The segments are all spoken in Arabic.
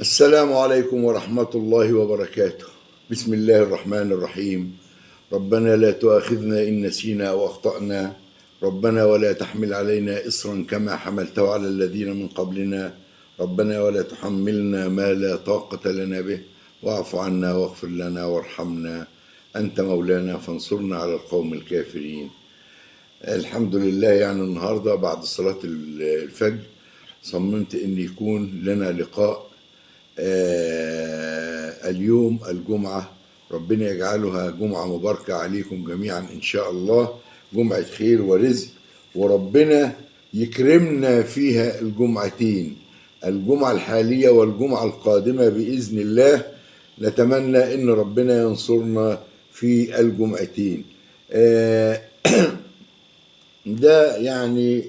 السلام عليكم ورحمة الله وبركاته. بسم الله الرحمن الرحيم. ربنا لا تؤاخذنا إن نسينا أو أخطأنا. ربنا ولا تحمل علينا إصرا كما حملته على الذين من قبلنا. ربنا ولا تحملنا ما لا طاقة لنا به. واعف عنا واغفر لنا وارحمنا. أنت مولانا فانصرنا على القوم الكافرين. الحمد لله. يعني النهاردة بعد صلاة الفجر صممت أن يكون لنا لقاء اليوم الجمعة. ربنا يجعلها جمعة مباركة عليكم جميعا إن شاء الله، جمعة خير ورزق، وربنا يكرمنا فيها الجمعتين، الجمعة الحالية والجمعة القادمة بإذن الله. نتمنى إن ربنا ينصرنا في الجمعتين. ده يعني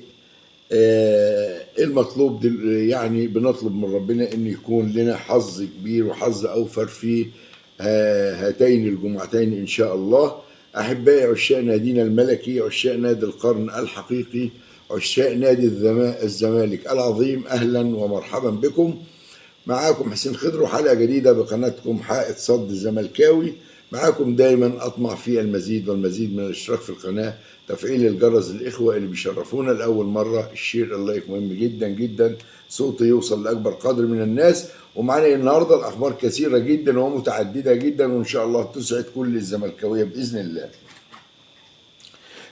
المطلوب يعني بنطلب من ربنا ان يكون لنا حظ كبير وحظ اوفر في هاتين الجمعتين ان شاء الله. احبائي عشاق نادينا الملكي، عشاق نادي القرن الحقيقي، عشاق نادي الزمالك العظيم، اهلا ومرحبا بكم. معاكم حسين خضر وحلقه جديده بقناتكم حائط صد الزملكاوي. معاكم دايما اطمع في المزيد والمزيد من الاشتراك في القناه، تفعيل الجرس للاخوه اللي بيشرفونا لاول مره، الشير اللايك مهم جدا جدا، صوتي يوصل لاكبر قدر من الناس. ومعانا النهارده الاخبار كثيره جدا ومتعدده جدا، وان شاء الله تسعد كل الزملكاويه باذن الله.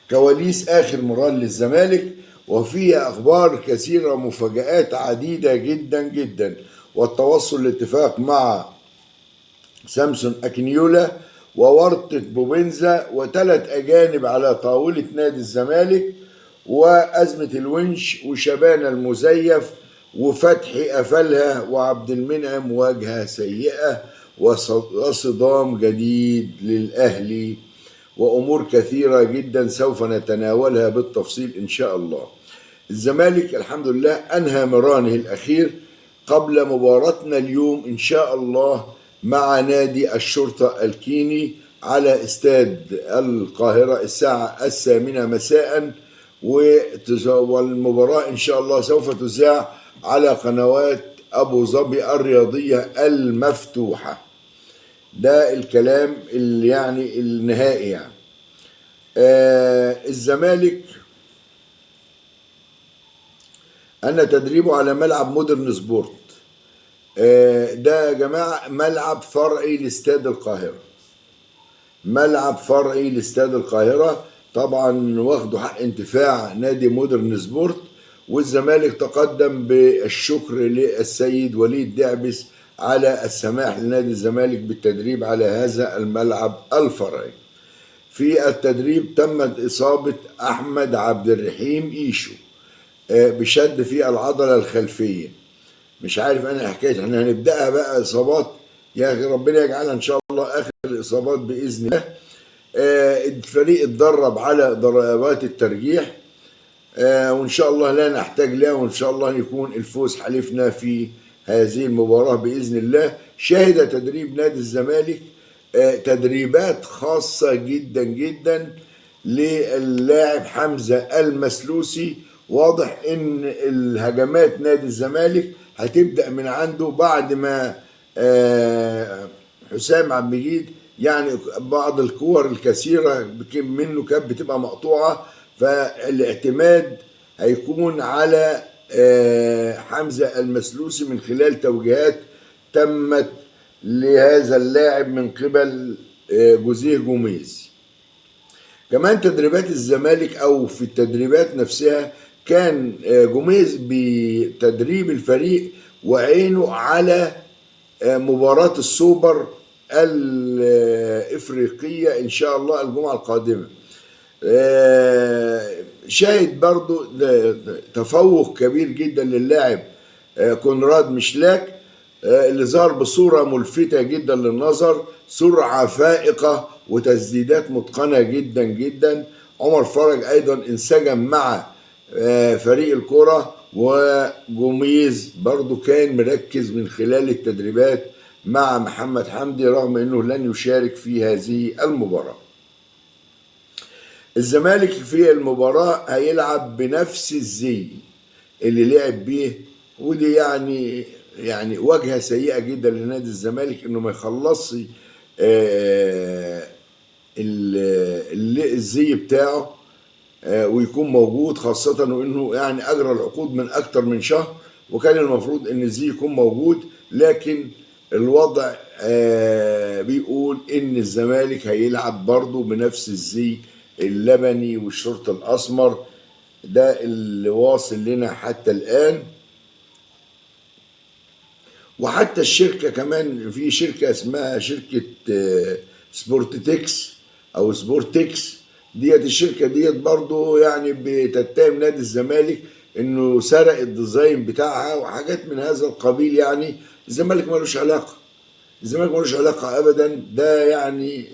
كواليس اخر مران للزمالك وفيها اخبار كثيره ومفاجات عديده جدا جدا، والتوصل لاتفاق مع سامسون اكينيولا وورطة بوبنزا وثلاث أجانب على طاولة نادي الزمالك، وأزمة الونش وشبانة المزيف وفتحي قفلها وعبد المنعم واجهة سيئة وصدام جديد للأهلي، وأمور كثيرة جدا سوف نتناولها بالتفصيل إن شاء الله. الزمالك الحمد لله أنهى مرانه الأخير قبل مباراتنا اليوم إن شاء الله مع نادي الشرطة الكيني على استاد القاهرة الساعة 8 مساء، والمباراة إن شاء الله سوف تذاع على قنوات أبو ظبي الرياضية المفتوحة. ده الكلام اللي يعني النهائي يعني. الزمالك أن تدريبه على ملعب مودرن سبورت. ده يا جماعة ملعب فرعي لاستاد القاهرة، ملعب فرعي لاستاد القاهرة، طبعا واخده حق انتفاع نادي مودرن سبورت. والزمالك تقدم بالشكر للسيد وليد دعبس على السماح لنادي الزمالك بالتدريب على هذا الملعب الفرعي. في التدريب تمت إصابة أحمد عبد الرحيم إيشو بشد في العضلة الخلفية. مش عارف انا حكايه، احنا هنبداها بقى اصابات، يا اخي ربنا يجعلها ان شاء الله اخر الاصابات باذن الله. الفريق اتدرب على ضربات الترجيح، وان شاء الله لا نحتاج لها، وان شاء الله يكون الفوز حليفنا في هذه المباراه باذن الله. شهد تدريب نادي الزمالك تدريبات خاصه جدا جدا للاعب حمزه المسلوسي. واضح ان الهجمات نادي الزمالك هتبدأ من عنده بعد ما حسام عبد المجيد يعني بعض الكور الكثيرة منه كانت بتبقى مقطوعة، فالاعتماد هيكون على حمزة المسلوسي من خلال توجيهات تمت لهذا اللاعب من قبل جوزيه جوميز. كمان تدريبات الزمالك او في التدريبات نفسها كان جوميز بتدريب الفريق وعينه على مباراة السوبر الإفريقية إن شاء الله الجمعة القادمة. شاهد برضو تفوق كبير جدا للاعب كونراد مشلاك اللي ظهر بصورة ملفتة جدا للنظر، سرعة فائقة وتسديدات متقنة جدا جدا. عمر فرج أيضا انسجم مع فريق الكرة، وجوميز برضو كان مركز من خلال التدريبات مع محمد حمدي رغم انه لن يشارك في هذه المباراة. الزمالك في المباراة هيلعب بنفس الزي اللي لعب بيه، ودي يعني يعني واجهة سيئة جدا لنادي الزمالك انه ما يخلصش الزي بتاعه ويكون موجود، خاصة وانه يعني اجرى العقود من اكتر من شهر، وكان المفروض ان الزي يكون موجود. لكن الوضع بيقول ان الزمالك هيلعب برضه بنفس الزي اللبني والشرط الاسمر. ده اللي واصل لنا حتى الان. وحتى الشركة كمان، في شركة اسمها شركة سبورتكس أو سبورتكس، ديت الشركة ديت برضو يعني بتتهم نادي الزمالك إنه سرق الديزاين بتاعها وحاجات من هذا القبيل. يعني الزمالك ملوش علاقة، الزمالك ملوش علاقة أبدا. ده يعني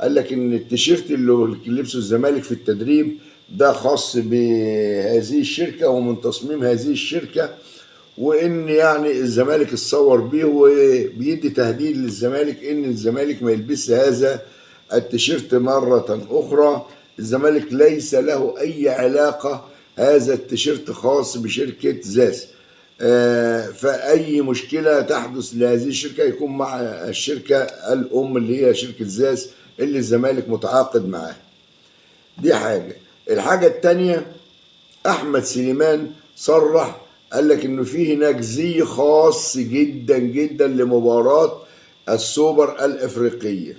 قال لك إن التيشيرت اللي لبسه الزمالك في التدريب ده خاص بهذه الشركة ومن تصميم هذه الشركة، وان يعني الزمالك اتصور بيه وبيدي تهديد للزمالك ان الزمالك ما يلبسش هذا التيشيرت مرة اخرى. الزمالك ليس له اي علاقة، هذا التيشيرت خاص بشركة زاس. فاي مشكلة تحدث لهذه الشركة يكون مع الشركة الام اللي هي شركة زاس اللي الزمالك متعاقد معاها. دي حاجة. الحاجة التانية، احمد سليمان صرح قال لك انه في هناك زي خاص جدا جدا لمباراة السوبر الافريقية،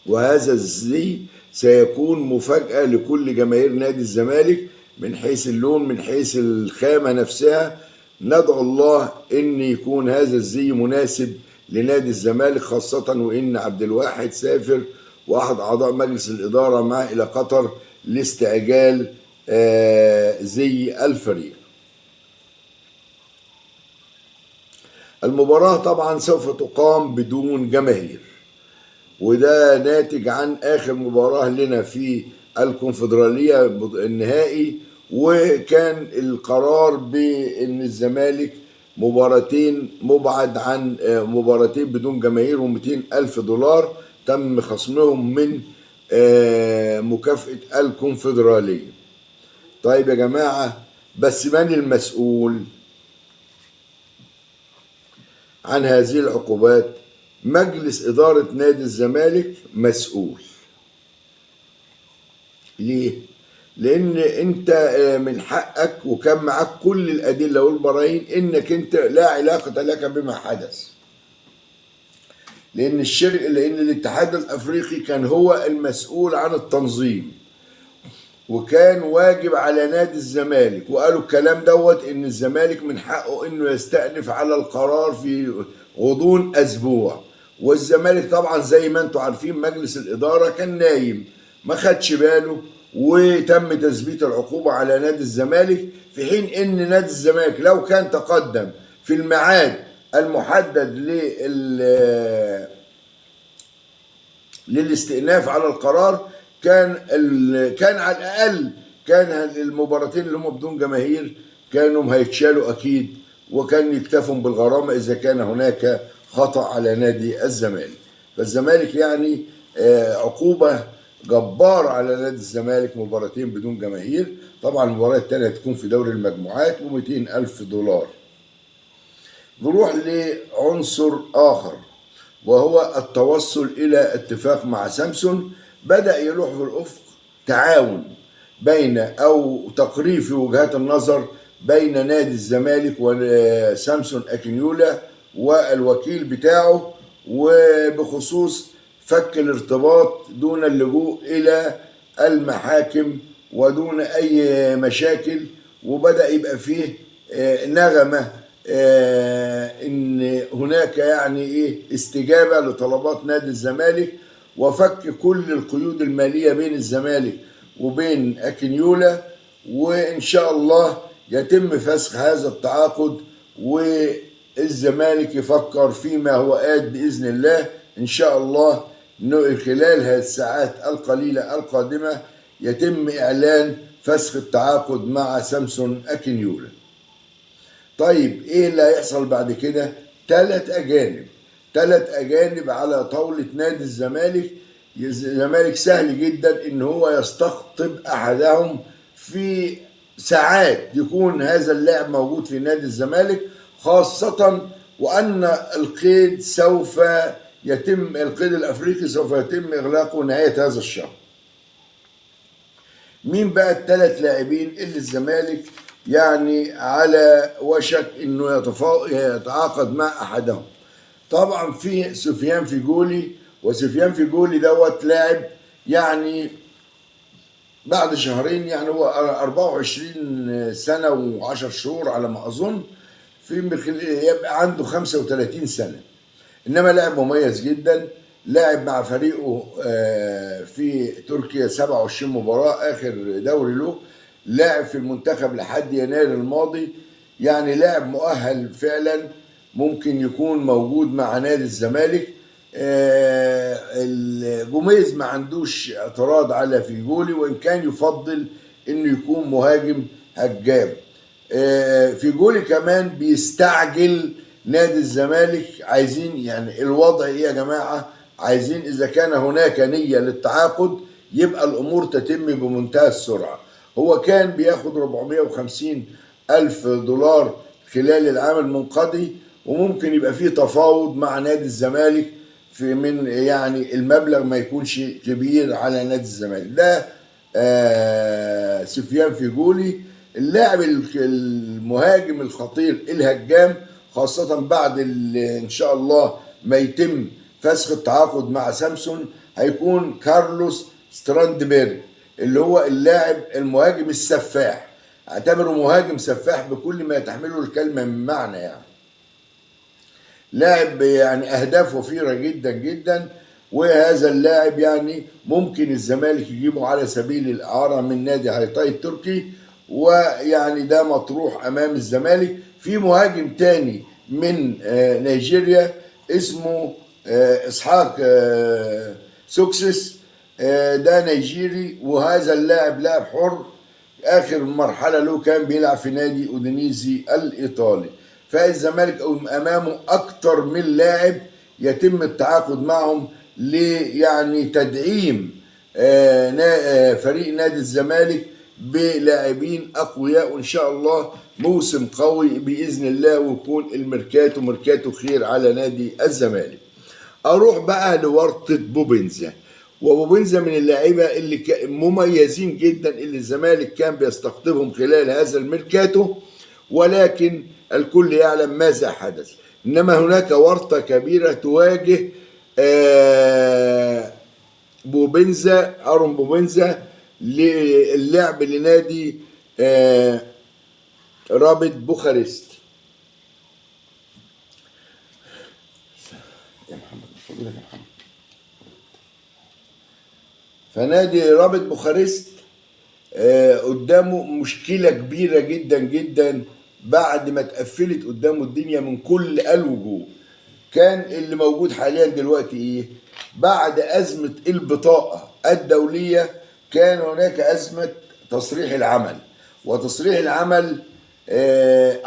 وهذا الزي سيكون مفاجأة لكل جماهير نادي الزمالك من حيث اللون، من حيث الخامة نفسها. ندعو الله ان يكون هذا الزي مناسب لنادي الزمالك، خاصة وان عبد الواحد سافر واحد اعضاء مجلس الادارة معه الى قطر لاستعجال زي الفريق. المباراة طبعا سوف تقام بدون جماهير، وده ناتج عن آخر مباراة لنا في الكونفدرالية النهائي، وكان القرار بأن الزمالك مباراتين مبعد عن مباراتين بدون جماهير و200,000 دولار تم خصمهم من مكافأة الكونفدرالية. طيب يا جماعة، بس من المسؤول عن هذه العقوبات؟ مجلس إدارة نادي الزمالك مسؤول. ليه؟ لأن أنت من حقك وكان معاك كل الأدلة والبراهين إنك أنت لا علاقة لك بما حدث، لأن الاتحاد الأفريقي كان هو المسؤول عن التنظيم، وكان واجب على نادي الزمالك، وقالوا الكلام دوت ان الزمالك من حقه انه يستأنف على القرار في غضون اسبوع. والزمالك طبعا زي ما انتم عارفين مجلس الاداره كان نايم ما خدش باله، وتم تثبيت العقوبه على نادي الزمالك، في حين ان نادي الزمالك لو كان تقدم في الميعاد المحدد للاستئناف على القرار كان على الاقل كان المباراتين اللي هم بدون جماهير كانوا هيتشالوا اكيد، وكان يكتفوا بالغرامه اذا كان هناك خطا على نادي الزمالك. فالزمالك يعني عقوبه جباره على نادي الزمالك، مباراتين بدون جماهير. طبعا المباراه الثانيه هتكون في دوري المجموعات و200,000 دولار. نروح لعنصر اخر وهو التوصل إلى اتفاق مع سامسون. بدأ يلوح في الأفق تعاون بين أو تقريب في وجهات النظر بين نادي الزمالك وسامسون أكينيولا والوكيل بتاعه، وبخصوص فك الارتباط دون اللجوء إلى المحاكم ودون أي مشاكل. وبدأ يبقى فيه نغمة ان هناك يعني ايه استجابه لطلبات نادي الزمالك وفك كل القيود الماليه بين الزمالك وبين اكينيولا، وان شاء الله يتم فسخ هذا التعاقد والزمالك يفكر فيما هو آت باذن الله. ان شاء الله خلال هذه الساعات القليله القادمه يتم اعلان فسخ التعاقد مع سامسون اكينيولا. طيب ايه اللي هيحصل بعد كده؟ 3 أجانب على طاولة نادي الزمالك. الزمالك سهل جدا ان هو يستقطب احدهم في ساعات يكون هذا اللاعب موجود في نادي الزمالك، خاصة وأن القيد سوف يتم، القيد الأفريقي سوف يتم إغلاقه نهاية هذا الشهر. مين بقى الثلاث لاعبين اللي الزمالك يعني على وشك انه يتعاقد مع احدهم؟ طبعا في سفيان فيجولي، وسفيان فيجولي دوت لاعب يعني بعد شهرين، يعني هو 24 سنة و10 شهور على ما أظن، يبقى عنده 35 سنة، إنما لاعب مميز جدا. لاعب مع فريقه في تركيا 27 مباراة آخر دوري له، لاعب في المنتخب لحد يناير الماضي، يعني لاعب مؤهل فعلا، ممكن يكون موجود مع نادي الزمالك. الجوميز ما عندوش اعتراض على فيجولي، وان كان يفضل انه يكون مهاجم هجام. فيجولي كمان بيستعجل نادي الزمالك، عايزين يعني الوضع ايه يا جماعه؟ عايزين اذا كان هناك نيه للتعاقد يبقى الامور تتم بمنتهى السرعه. هو كان بياخد 450 ألف دولار خلال العام المنقضي، وممكن يبقى فيه تفاوض مع نادي الزمالك في من يعني المبلغ ما يكونش كبير على نادي الزمالك. ده سفيان فيجولي، اللاعب المهاجم الخطير الهجام، خاصة بعد إن شاء الله ما يتم فسخ التعاقد مع سامسون، هيكون كارلوس ستراندبيرج، اللي هو اللاعب المهاجم السفاح. اعتبره مهاجم سفاح بكل ما تحمله الكلمة من معنى، يعني لاعب يعني أهداف وفيرة جدا جدا. وهذا اللاعب يعني ممكن الزمالك يجيبه على سبيل الإعارة من نادي هايتاي التركي، ويعني ده مطروح أمام الزمالك. في مهاجم تاني من نيجيريا اسمه إسحاق سوكسس، ده نيجيري، وهذا اللاعب لاعب حر، آخر مرحلة له كان بيلعب في نادي أودينيزي الإيطالي. فالزمالك امامه اكتر من لاعب يتم التعاقد معهم يعني تدعيم فريق نادي الزمالك بلاعبين اقوياء، وان شاء الله موسم قوي باذن الله، ويكون الميركاتو خير على نادي الزمالك. اروح بقى لورطة بوبنزا، وبوبنزا من اللاعيبه اللي مميزين جدا اللي الزمالك كان بيستقطبهم خلال هذا الميركاتو، ولكن الكل يعلم ماذا حدث. إنما هناك ورطة كبيرة تواجه أرون بوبنزا للعب لنادي رابط بوخارست. يا محمد، فنادي رابط بوخارست قدامه مشكلة كبيرة جدا جدا بعد ما اتقفلت قدامه الدنيا من كل الوجوه. كان اللي موجود حاليا دلوقتي ايه؟ بعد أزمة البطاقة الدولية كان هناك أزمة تصريح العمل، وتصريح العمل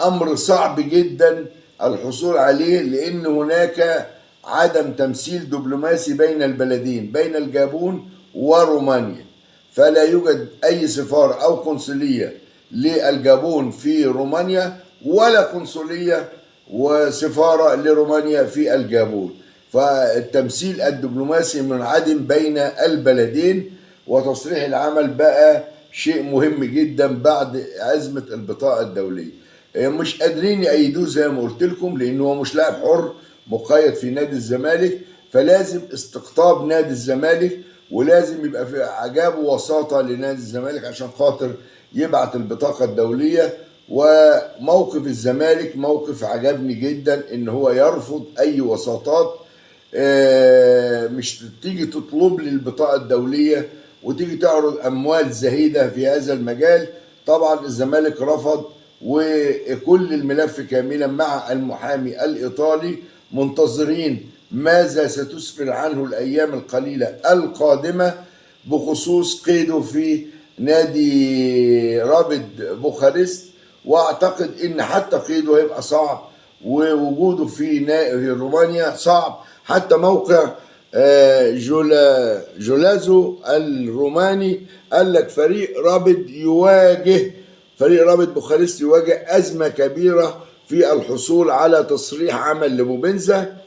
أمر صعب جدا الحصول عليه، لأن هناك عدم تمثيل دبلوماسي بين البلدين، بين الجابون ورومانيا، فلا يوجد أي سفارة أو قنصلية للجابون في رومانيا، ولا قنصلية وسفارة لرومانيا في الجابون، فالتمثيل الدبلوماسي منعدم بين البلدين. وتصريح العمل بقى شيء مهم جدا بعد أزمة البطاقة الدولية. مش قادرين يأيدوه زي ما قلت لكم، لأنه هو مش لاعب حر مقيد في نادي الزمالك، فلازم استقطاب نادي الزمالك، ولازم يبقى في عجاب وساطة لنادي الزمالك عشان خاطر يبعت البطاقة الدولية. وموقف الزمالك موقف عجبني جدا، ان هو يرفض اي وساطات. مش تيجي تطلب لي البطاقة الدولية وتيجي تعرض اموال زهيدة في هذا المجال. طبعا الزمالك رفض، وكل الملف كاملا مع المحامي الايطالي منتظرين ماذا ستسفر عنه الايام القليلة القادمة بخصوص قيده في نادي رابط بوخارست. واعتقد ان حتى قيده هيبقى صعب، ووجوده في رومانيا صعب. حتى موقع جولازو الروماني قال لك فريق رابط يواجه فريق رابط بوخارست يواجه أزمة كبيرة في الحصول على تصريح عمل لبوبنزا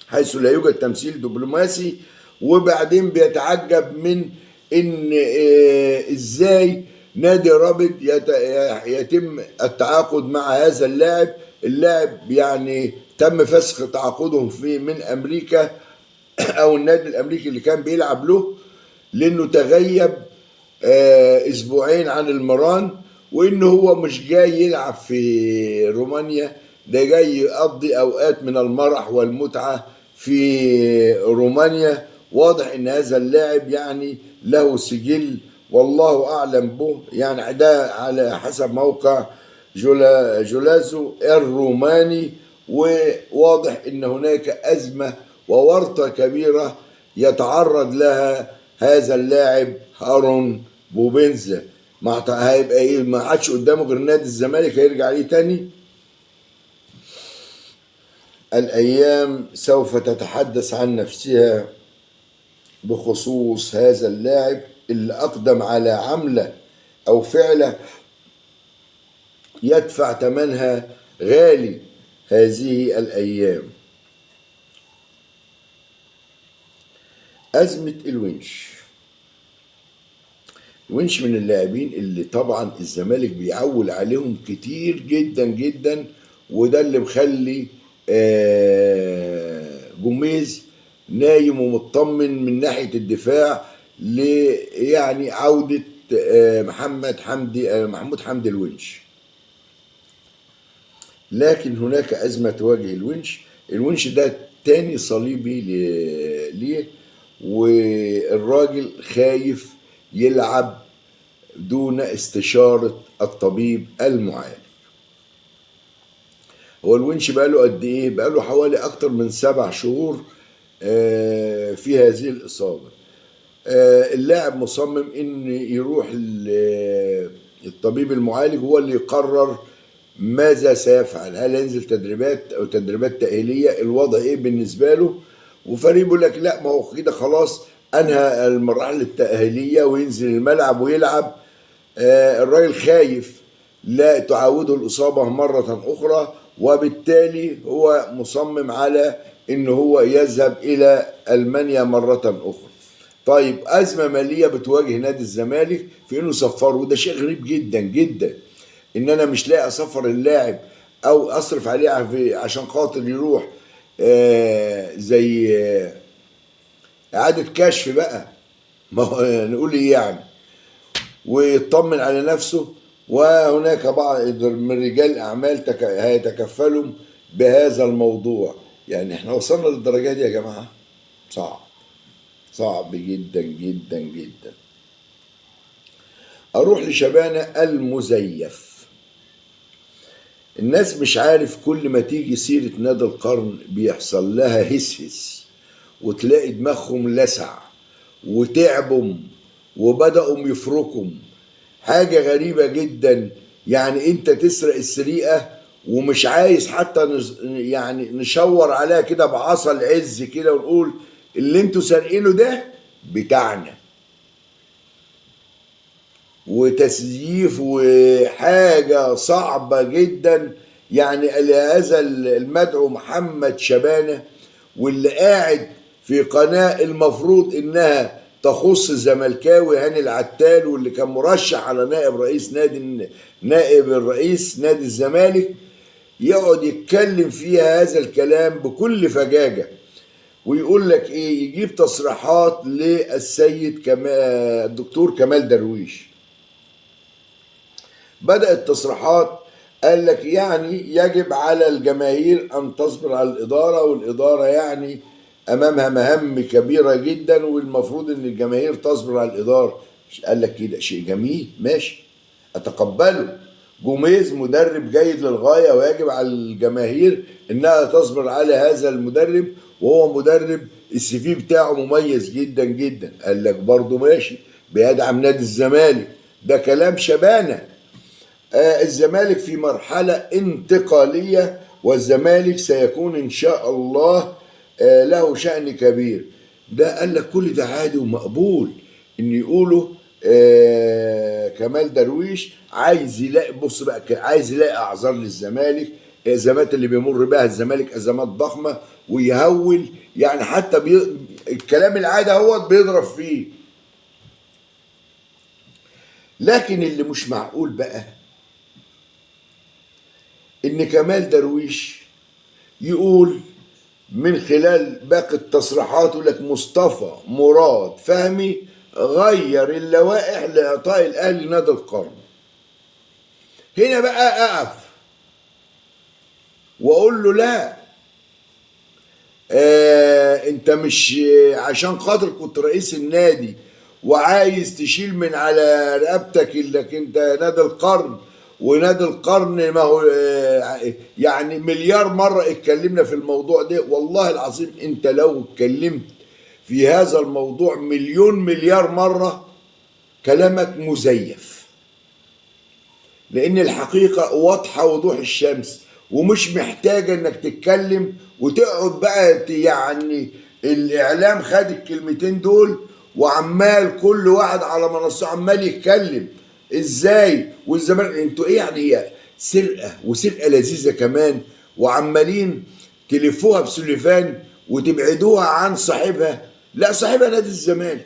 حيث لا يوجد تمثيل دبلوماسي. وبعدين بيتعجب من ان ازاي نادي رابط يتم التعاقد مع هذا اللاعب يعني تم فسخ تعاقدهم من امريكا او النادي الامريكي اللي كان بيلعب له، لانه تغيب اسبوعين عن المران، وانه هو مش جاي يلعب في رومانيا، ده جاي يقضي اوقات من المرح والمتعة في رومانيا. واضح ان هذا اللاعب يعني له سجل والله اعلم به، يعني ده على حسب موقع جولازو الروماني. وواضح ان هناك ازمة وورطة كبيرة يتعرض لها هذا اللاعب هارون بوبنزا. هيبقى ايه؟ ما عادش قدامه غير نادي الزمالك هيرجع عليه تاني. الايام سوف تتحدث عن نفسها بخصوص هذا اللاعب اللي اقدم على عملة او فعلة يدفع ثمنها غالي هذه الايام. ازمة الونش. الونش من اللاعبين اللي طبعا الزمالك بيعول عليهم كتير جدا جدا، وده اللي مخلي جوميز نايم ومطمن من ناحية الدفاع يعني عودة محمود حمدي الونش. لكن هناك أزمة تواجه الونش ده تاني صليبي ليه، والراجل خايف يلعب دون استشارة الطبيب المعالج. هو الونش بقاله قد ايه؟ بقاله حوالي اكتر من 7 شهور في هذه الإصابة. اللاعب مصمم ان يروح الطبيب المعالج هو اللي يقرر ماذا سيفعل، هل ينزل تدريبات او تدريبات تأهيلية، الوضع ايه بالنسبة له. وفريق بيقول لك لا، ما هو كده خلاص انهى المراحل التأهيلية وينزل الملعب ويلعب. الراجل خايف لا تعاوده الإصابة مرة أخرى، وبالتالي هو مصمم على إن هو يذهب إلى ألمانيا مرة أخرى. طيب أزمة مالية بتواجه نادي الزمالك في إنه يصفره، وده شيء غريب جدا جدا إن أنا مش لاقي أصفر اللاعب أو أصرف عليه عشان خاطر يروح زي إعادة كشف بقى، ما هو نقول إيه يعني، ويطمن على نفسه. وهناك بعض من رجال الأعمال هيتكفلوا بهذا الموضوع. يعني احنا وصلنا للدرجة دي يا جماعة؟ صعب جدا جدا جدا. أروح لشبانة المزيف. الناس مش عارف كل ما تيجي سيرة نادي القرن بيحصل لها هسهس، وتلاقي دماغهم لسع وتعبهم وبدأوا يفركوا. حاجة غريبة جدا، يعني انت تسرق السرقة ومش عايز حتى يعني نشور عليها كده بعصا العز كده ونقول اللي انتوا سارقينه ده بتاعنا. وتسييف وحاجة صعبة جدا. يعني هذا المدعو محمد شبانة واللي قاعد في قناة المفروض انها تخص الزملكاوي هاني العتال، واللي كان مرشح على نائب الرئيس نادي الزمالك، يقعد يتكلم فيها هذا الكلام بكل فجاجة، ويقول لك ايه، يجيب تصريحات للسيد الدكتور كمال درويش. بدأت تصريحات قال لك يعني يجب على الجماهير أن تصبر على الإدارة، والإدارة يعني أمامها مهام كبيرة جدا، والمفروض أن الجماهير تصبر على الإدارة. قال لك كده شيء جميل ماشي أتقبله، جوميز مدرب جيد للغاية ويجب على الجماهير أنها تصبر على هذا المدرب، وهو مدرب السي في بتاعه مميز جدا جدا. قال لك برضه ماشي بيدعم نادي الزمالك. ده كلام شبانة. الزمالك في مرحلة انتقالية، والزمالك سيكون إن شاء الله له شأن كبير. ده قال لك كل ده عادي ومقبول إن يقولوا كمال درويش عايز يلاقي، بص بقى، عايز يلاقي اعذار للزمالك، الازمات اللي بيمر بها الزمالك ازمات ضخمه، ويهول يعني، حتى الكلام العادي هو بيضرب فيه. لكن اللي مش معقول بقى ان كمال درويش يقول من خلال باقي التصريحات، يقول لك مصطفى مراد فهمي غير اللوائح لاعطاء الاهلي نادي القرن. هنا بقى اقف واقول له لا، انت مش عشان خاطر كنت رئيس النادي وعايز تشيل من على رقبتك انك انت نادي القرن، ونادي القرن ما هو يعني مليار مرة اتكلمنا في الموضوع ده، والله العظيم انت لو اتكلمت في هذا الموضوع مليون مليار مرة كلامك مزيف، لان الحقيقة واضحة وضوح الشمس، ومش محتاجة انك تتكلم وتقعد بقى يعني الاعلام خد الكلمتين دول وعمال كل واحد على منصه عمال يتكلم ازاي والزمالك انتوا ايه يعني، هي سرقة وسرقة لذيذة كمان، وعمالين تلفوها بسلفان وتبعدوها عن صاحبها. لا، صاحبها نادي الزمالك.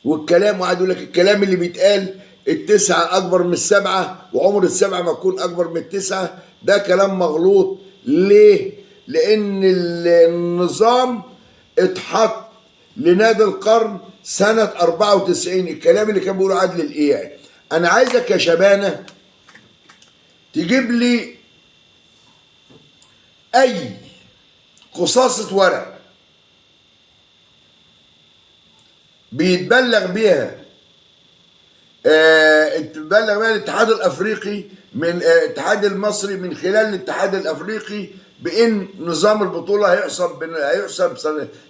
والكلام، وقعد يقول لك الكلام اللي بيتقال التسعة أكبر من السبعة وعمر السبعة ما تكون أكبر من التسعة، ده كلام مغلوط. ليه؟ لأن النظام اتحط لنادي القرن سنة 94، الكلام اللي كان بيقوله عادل الإيعي. أنا عايزك يا شبانة تجيب لي أي قصاصة ورق بيتبلغ بيها اتبلغ بقى الاتحاد الافريقي من الاتحاد المصري من خلال الاتحاد الافريقي بان نظام البطوله هيحسب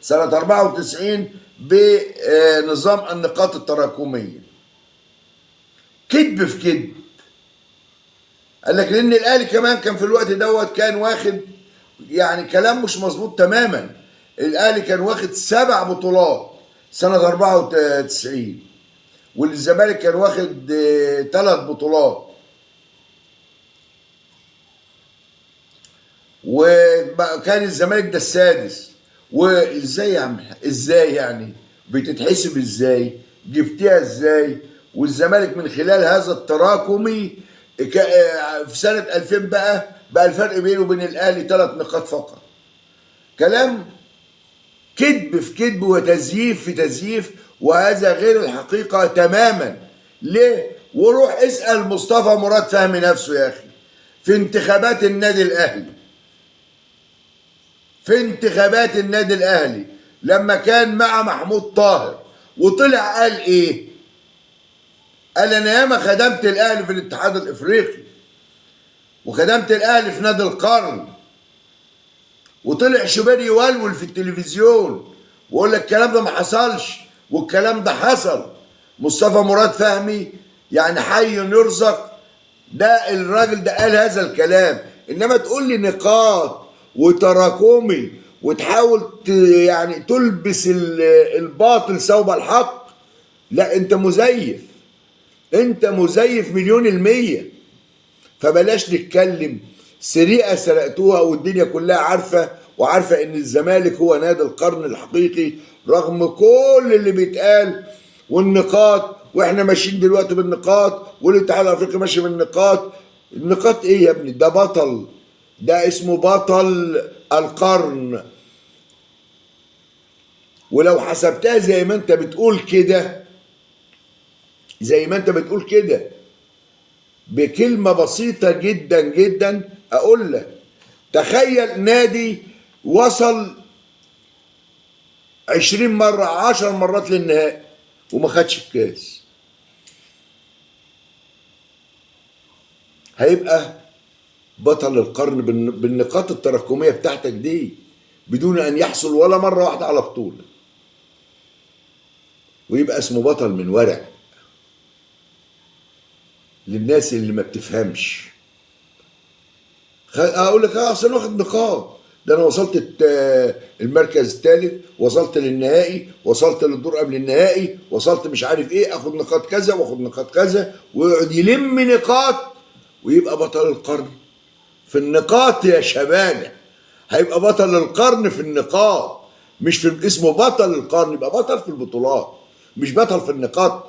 سنه 94 بنظام النقاط التراكميه. كذب في كذب. قال لك لان الاهلي كمان كان في الوقت دوت كان واخد، يعني كلام مش مظبوط تماما، الاهلي كان واخد 7 بطولات سنه 94، والزمالك كان واخد 3 بطولات. وكان الزمالك ده السادس. وازاي يا عم، ازاي يعني بتتحسب ازاي، جبتيها ازاي؟ والزمالك من خلال هذا التراكمي في سنة 2000 بقى الفرق بينه وبين الاهلي 3 نقاط فقط. كلام كذب في كذب وتزييف في تزييف، وهذا غير الحقيقة تماما. ليه؟ وروح اسأل مصطفى مراد فهمي نفسه يا أخي في انتخابات النادي الأهلي، في انتخابات النادي الأهلي لما كان مع محمود طاهر، وطلع قال إيه؟ قال أنا ياما خدمت الأهلي في الاتحاد الإفريقي وخدمت الأهلي في نادي القرن، وطلع شوبير يولول في التلفزيون ويقول لك الكلام ده ما حصلش والكلام ده حصل. مصطفى مراد فهمي يعني حي يرزق، ده الراجل ده قال هذا الكلام. انما تقول لي نقاط وتراكمي وتحاول يعني تلبس الباطل ثوب الحق، لا انت مزيف، انت مزيف مليون المية. فبلاش نتكلم سرقة سرقتوها والدنيا كلها عارفة، وعارفة ان الزمالك هو نادي القرن الحقيقي رغم كل اللي بيتقال والنقاط. واحنا ماشيين دلوقتي بالنقاط، والاتحاد الافريقي ماشي بالنقاط. النقاط ايه يا ابني؟ ده بطل، ده اسمه بطل القرن. ولو حسبتها زي ما انت بتقول كده، زي ما انت بتقول كده بكلمة بسيطة جدا جدا، اقول لك تخيل نادي وصل 20 مرة 10 مرات للنهائي وما خدش الكاس، هيبقى بطل القرن بالنقاط التراكمية بتاعتك دي بدون ان يحصل ولا مرة واحدة على بطولة، ويبقى اسمه بطل من ورق. للناس اللي ما بتفهمش اقول لك اصل واخد نقاط، ده انا وصلت المركز الثالث، وصلت للنهائي، وصلت للدور قبل النهائي، وصلت مش عارف ايه، اخد نقاط كذا واخد نقاط كذا، ويقعد يلم نقاط ويبقى بطل القرن في النقاط يا شباب. هيبقى بطل القرن في النقاط، مش في اسمه بطل القرن، يبقى بطل في البطولات مش بطل في النقاط.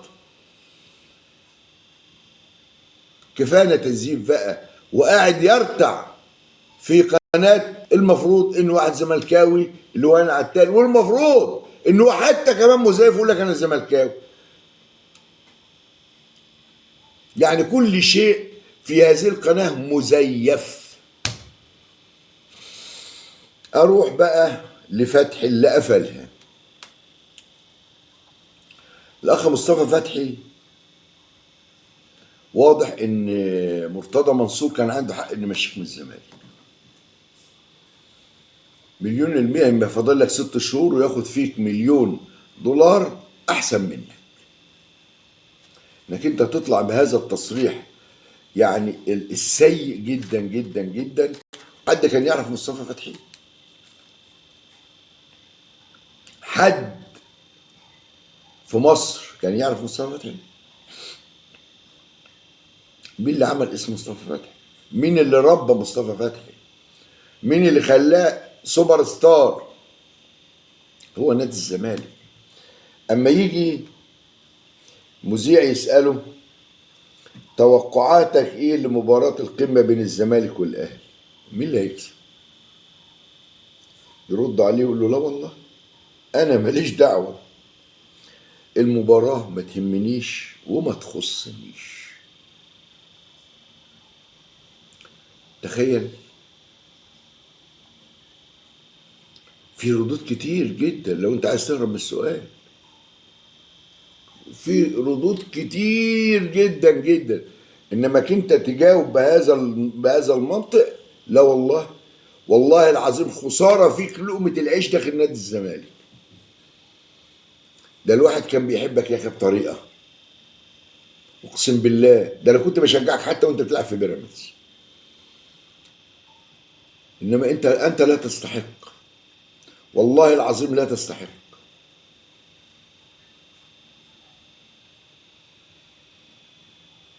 كفايه تزييف بقى، وقاعد يرتع في قناه. المفروض ان واحد زملكاوي اللي هو انا على التاني، والمفروض ان هو حتى كمان مزيف يقول لك انا زملكاوي. يعني كل شيء في هذه القناه مزيف. اروح بقى لفتح اللي قفلها. الاخ مصطفى فتحي، واضح ان مرتضى منصور كان عنده حق ان يمشيك من الزمالك. مليون المية، يبقى فاضل لك 6 شهور وياخد فيك $1,000,000 احسن منك. انك انت تطلع بهذا التصريح يعني السيء جدا جدا جدا. حد كان يعرف مصطفى فتحي؟ حد في مصر كان يعرف مصطفى فتحي؟ مين اللي عمل اسم مصطفى فتحي؟ مين اللي ربى مصطفى فتحي؟ مين اللي خلاه سوبر ستار؟ هو نادي الزمالك. اما يجي مذيع يسأله توقعاتك ايه لمباراة القمة بين الزمالك والاهلي، مين اللي هيكسب؟ يرد عليه يقول له لا والله انا ماليش دعوة، المباراة ما تهمنيش وما تخصنيش. تخيل. في ردود كتير جدا لو انت عايز تهرب من السؤال، في ردود كتير جدا جدا، انما انت تجاوب بهذا المنطق، لا والله. والله العظيم خساره فيك لقمه العيش داخل نادي الزمالك. ده الواحد كان بيحبك يا اخي بطريقه، اقسم بالله ده انا كنت بشجعك حتى وانت بتلعب في بيراميدز. انما انت لا تستحق، والله العظيم لا تستحق.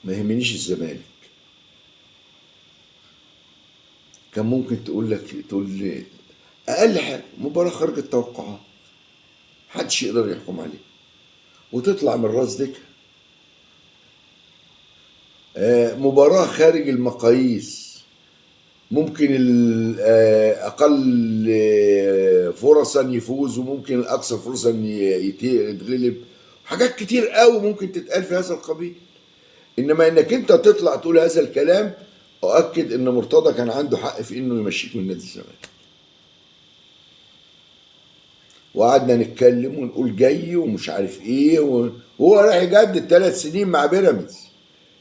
ما يهمنيش الزمالك. كان ممكن تقول لي اقل حاجه مباراه خارج التوقعات، محدش يقدر يحكم عليه، وتطلع من راس ديك. مباراه خارج المقاييس، ممكن اقل فرصا يفوز، وممكن الاكثر فرصا يتغلب. حاجات كتير قوي ممكن تتقال في هذا القبيل. انما انك انت تطلع تقول هذا الكلام، اؤكد ان مرتضى كان عنده حق في انه يمشيك من نادي الزمالك. وقعدنا نتكلم ونقول جاي ومش عارف ايه، وهو راح يجدد 3 سنين مع بيراميدز.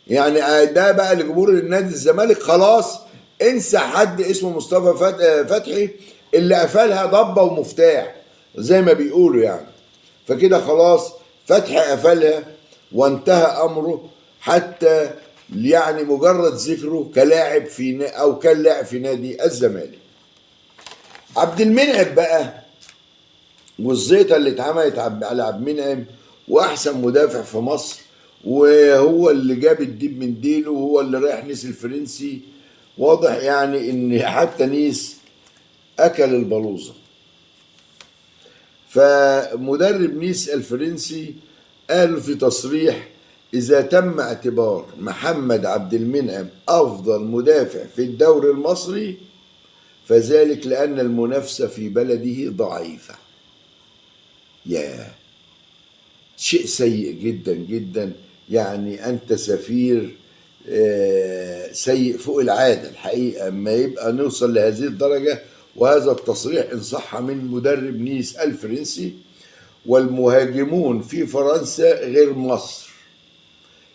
يعني ده بقى لجمهور النادي الزمالك خلاص. انسى حد اسمه مصطفى فتحي اللي قفلها ضبه ومفتاح زي ما بيقولوا يعني. فكده خلاص فتحي قفلها وانتهى امره، حتى يعني مجرد ذكره كلاعب او كان لاعب في نادي الزمالك. عبد المنعم بقى، والزيطه اللي اتعملت على عبد المنعم، واحسن مدافع في مصر، وهو اللي جاب الديب من ديله، وهو اللي رايح نيس الفرنسي. واضح يعني ان حتى نيس اكل البلوزه. فمدرب نيس الفرنسي قال في تصريح اذا تم اعتبار محمد عبد المنعم افضل مدافع في الدوري المصري فذلك لان المنافسه في بلده ضعيفه. ياه، شيء سيء جدا جدا. يعني انت سفير سيء فوق العاده الحقيقه اما يبقى نوصل لهذه الدرجه. وهذا التصريح ان صح من مدرب نيس الفرنسي. والمهاجمون في فرنسا غير مصر،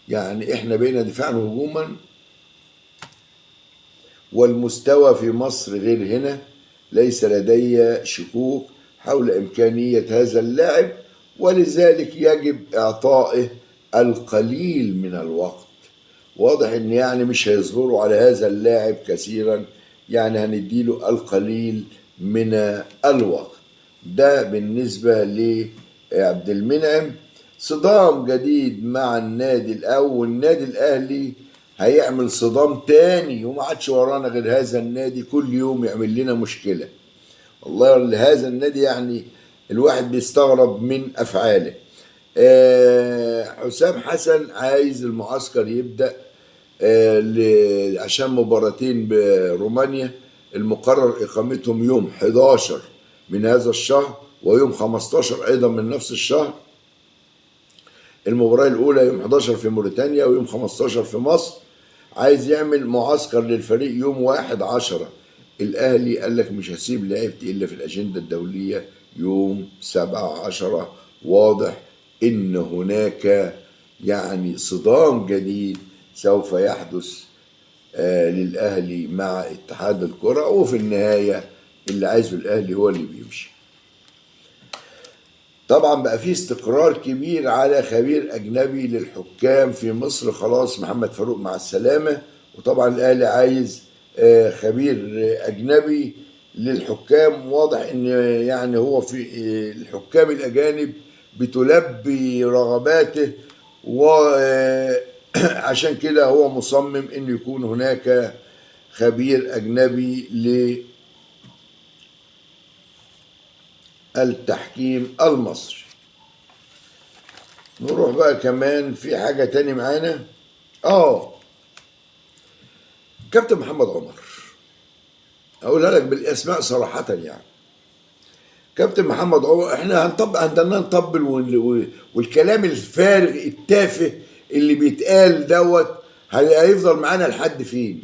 يعني احنا بقينا دفاعا وهجوما، والمستوى في مصر غير هنا. ليس لدي شكوك حول إمكانية هذا اللاعب، ولذلك يجب إعطائه القليل من الوقت. واضح إن يعني مش هيصبروا على هذا اللاعب كثيرا، يعني هنديله القليل من الوقت. ده بالنسبة لعبد المنعم. صدام جديد مع النادي الأول، والنادي الأهلي هيعمل صدام تاني، وما عادش ورانا غير هذا النادي كل يوم يعمل لنا مشكلة. والله هذا النادي يعني الواحد بيستغرب من أفعاله. حسام حسن عايز المعسكر يبدأ عشان مباراتين برومانيا المقرر إقامتهم يوم 11 من هذا الشهر ويوم 15 أيضا من نفس الشهر. المباراة الأولى يوم 11 في موريتانيا ويوم 15 في مصر. عايز يعمل معسكر للفريق يوم 1/10. الأهلي قال لك مش هسيب لعيبتي إلا في الأجندة الدولية يوم 7/10. واضح إن هناك يعني صدام جديد سوف يحدث للأهلي مع اتحاد الكرة، وفي النهاية اللي عايزه الأهلي هو اللي بيمشي. طبعا بقى في استقرار كبير على خبير أجنبي للحكام في مصر، خلاص محمد فاروق مع السلامة. وطبعا الأهلي عايز خبير أجنبي للحكام. واضح إن يعني هو في الحكام الأجانب بتلبي رغباته، وعشان كده هو مصمم إنه يكون هناك خبير أجنبي للتحكيم المصري. نروح بقى كمان في حاجة تاني معانا. كابتن محمد عمر، اقولها لك بالاسماء صراحة يعني. كابتن محمد عمر احنا عندنا نطبل والكلام الفارغ التافه اللي بيتقال دوت هيفضل معانا لحد فين؟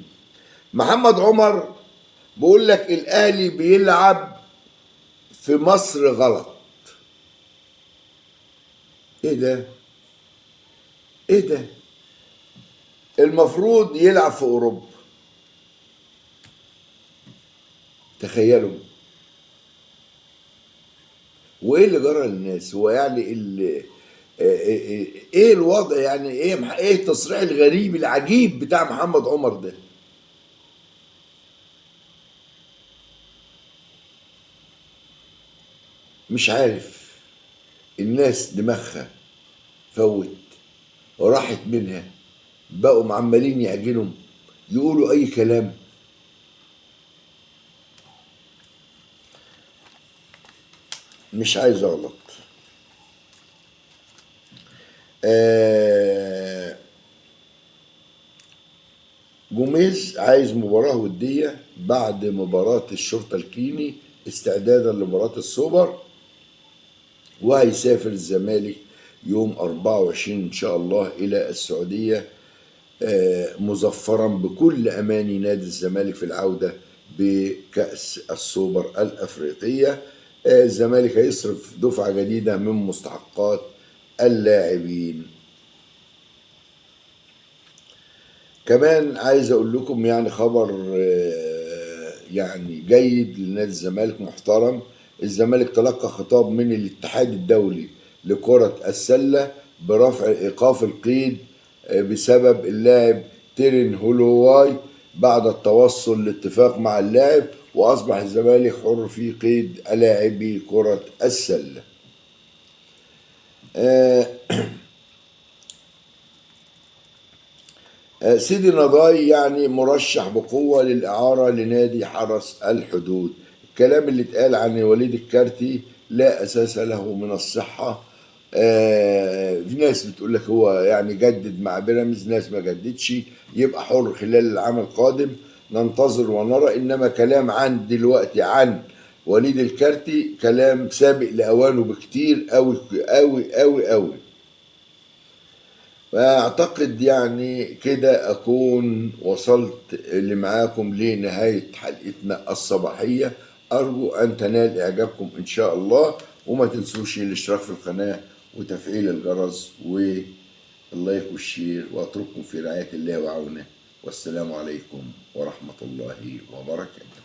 محمد عمر بيقول لك الاهلي بيلعب في مصر غلط. ايه ده؟ ايه ده؟ المفروض يلعب في اوروبا. تخيلوا. وايه اللي جرى للناس؟ هو يعني ايه الوضع يعني؟ ايه التصريح الغريب العجيب بتاع محمد عمر ده؟ مش عارف. الناس دماغها فوت وراحت منها، بقوا عمالين يعجنوا يقولوا اي كلام. مش عايز اغلط. جوميز عايز مباراة ودية بعد مباراة الشرطة الكيني استعدادا لمباراة السوبر، وهيسافر الزمالك يوم 24 إن شاء الله إلى السعودية مظفرا بكل أماني نادي الزمالك في العودة بكأس السوبر الأفريقية. الزمالك هيصرف دفعة جديدة من مستحقات اللاعبين. كمان عايز أقول لكم يعني خبر يعني جيد لنادي الزمالك محترم. الزمالك تلقى خطاب من الاتحاد الدولي لكرة السلة برفع إيقاف القيد بسبب اللاعب تيرين هولواي بعد التوصل لاتفاق مع اللاعب، وأصبح الزمالك حر في قيد لاعبي كرة السلة. سيدي نضاي يعني مرشح بقوة للإعارة لنادي حرس الحدود. الكلام اللي اتقال عن وليد الكارتي لا أساس له من الصحة. في ناس بتقول لك هو يعني جدد مع بيراميدز، ناس ما جددش، يبقى حر خلال العام القادم. ننتظر ونرى. إنما كلام عن دلوقتي عن وليد الكارتي كلام سابق لأوانه بكتير أوي أوي أوي أوي. فأعتقد يعني كده أكون وصلت اللي معاكم لنهاية حلقتنا الصباحية. أرجو أن تنال إعجابكم إن شاء الله، وما تنسوش الاشتراك في القناة وتفعيل الجرس واللايك والشير، وأترككم في رعاية الله وعونه، والسلام عليكم ورحمة الله وبركاته.